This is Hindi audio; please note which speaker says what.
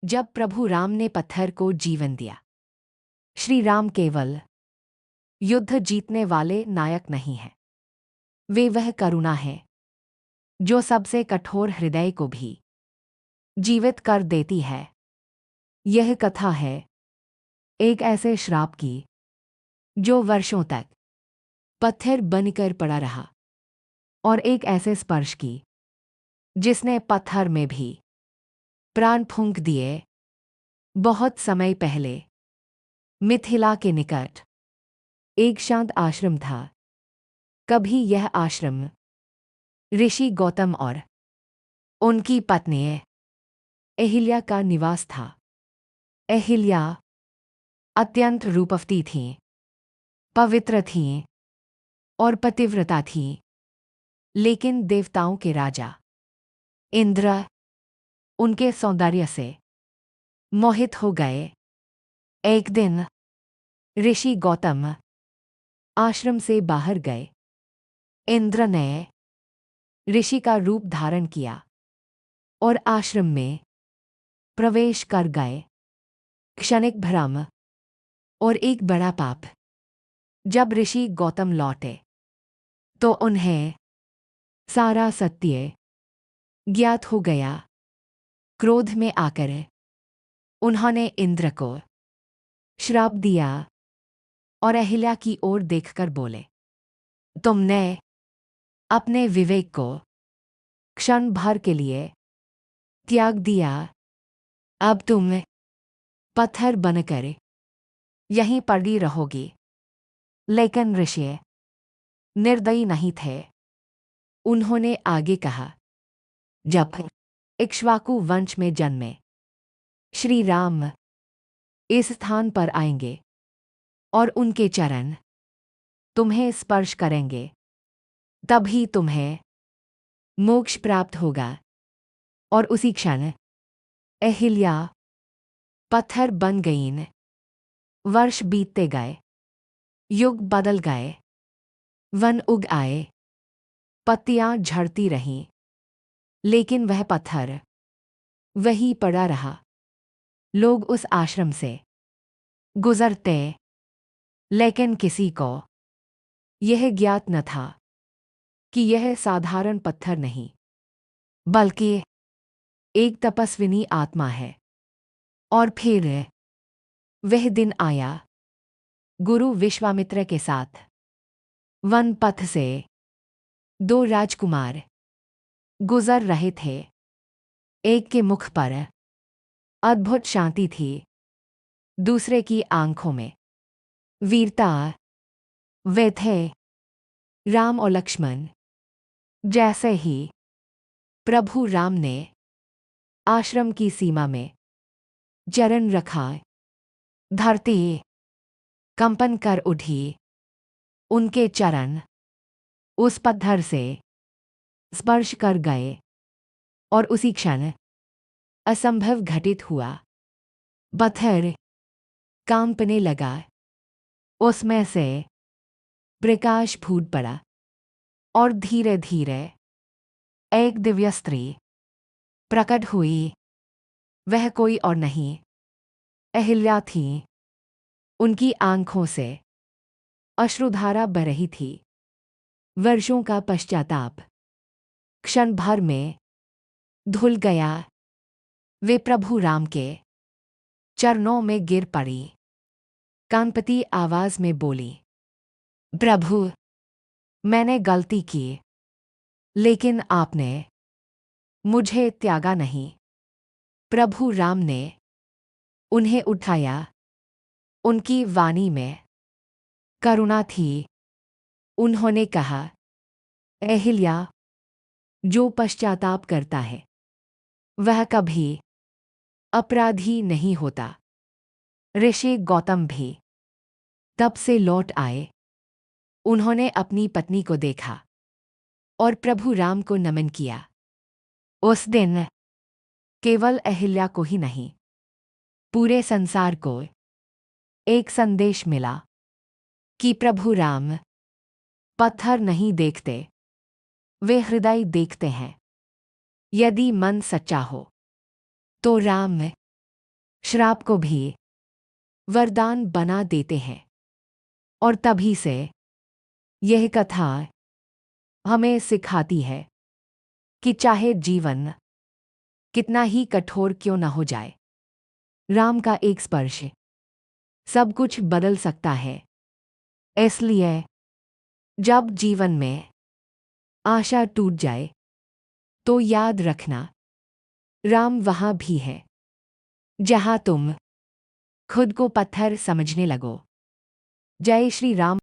Speaker 1: जब प्रभु राम ने पत्थर को जीवन दिया। श्री राम केवल युद्ध जीतने वाले नायक नहीं हैं। वे वह करुणा है जो सबसे कठोर हृदय को भी जीवित कर देती है। यह कथा है एक ऐसे श्राप की जो वर्षों तक पत्थर बनकर पड़ा रहा, और एक ऐसे स्पर्श की जिसने पत्थर में भी प्राण फूंक दिए। बहुत समय पहले मिथिला के निकट एक शांत आश्रम था। कभी यह आश्रम ऋषि गौतम और उनकी पत्नी अहिल्या का निवास था। अहिल्या अत्यंत रूपवती थीं, पवित्र थीं और पतिव्रता थीं, लेकिन देवताओं के राजा इंद्र उनके सौंदर्य से मोहित हो गए। एक दिन ऋषि गौतम आश्रम से बाहर गए। इंद्र ने ऋषि का रूप धारण किया और आश्रम में प्रवेश कर गए। क्षणिक भ्रम और एक बड़ा पाप। जब ऋषि गौतम लौटे तो उन्हें सारा सत्य ज्ञात हो गया। क्रोध में आकर उन्होंने इंद्र को श्राप दिया और अहिल्या की ओर देखकर बोले, तुमने अपने विवेक को क्षण भर के लिए त्याग दिया। अब तुम पत्थर बनकर यहीं पड़ी रहोगी। लेकिन ऋषि निर्दयी नहीं थे। उन्होंने आगे कहा, जब इक्ष्वाकु वंश में जन्मे श्री राम इस स्थान पर आएंगे और उनके चरण तुम्हें स्पर्श करेंगे, तभी तुम्हें मोक्ष प्राप्त होगा। और उसी क्षण अहिल्या पत्थर बन गईं। वर्ष बीतते गए, युग बदल गए, वन उग आए, पत्तियां झड़ती रहीं, लेकिन वह पत्थर वहीं पड़ा रहा। लोग उस आश्रम से गुजरते, लेकिन किसी को यह ज्ञात न था कि यह साधारण पत्थर नहीं, बल्कि एक तपस्विनी आत्मा है। और फिर वह दिन आया। गुरु विश्वामित्र के साथ वन पथ से दो राजकुमार गुजर रहे थे। एक के मुख पर अद्भुत शांति थी, दूसरे की आंखों में वीरता। वे थे राम और लक्ष्मण। जैसे ही प्रभु राम ने आश्रम की सीमा में चरण रखा, धरती कंपन कर उठी। उनके चरण उस पत्थर से स्पर्श कर गए और उसी क्षण असंभव घटित हुआ। पत्थर कांपने लगा, उसमें से प्रकाश फूट पड़ा और धीरे धीरे एक दिव्य स्त्री प्रकट हुई। वह कोई और नहीं, अहिल्या थी। उनकी आंखों से अश्रुधारा बह रही थी। वर्षों का पश्चाताप क्षण भर में धुल गया। वे प्रभु राम के चरणों में गिर पड़ी। कांपती आवाज में बोली, प्रभु, मैंने गलती की, लेकिन आपने मुझे त्यागा नहीं। प्रभु राम ने उन्हें उठाया। उनकी वाणी में करुणा थी। उन्होंने कहा, अहिल्या, जो पश्चाताप करता है वह कभी अपराधी नहीं होता। ऋषि गौतम भी तब से लौट आए। उन्होंने अपनी पत्नी को देखा और प्रभु राम को नमन किया। उस दिन केवल अहिल्या को ही नहीं, पूरे संसार को एक संदेश मिला कि प्रभु राम पत्थर नहीं देखते, वे हृदय देखते हैं। यदि मन सच्चा हो तो राम श्राप को भी वरदान बना देते हैं। और तभी से यह कथा हमें सिखाती है कि चाहे जीवन कितना ही कठोर क्यों न हो जाए, राम का एक स्पर्श सब कुछ बदल सकता है। इसलिए जब जीवन में आशा टूट जाए तो याद रखना, राम वहां भी है जहां तुम खुद को पत्थर समझने लगो। जय श्री राम।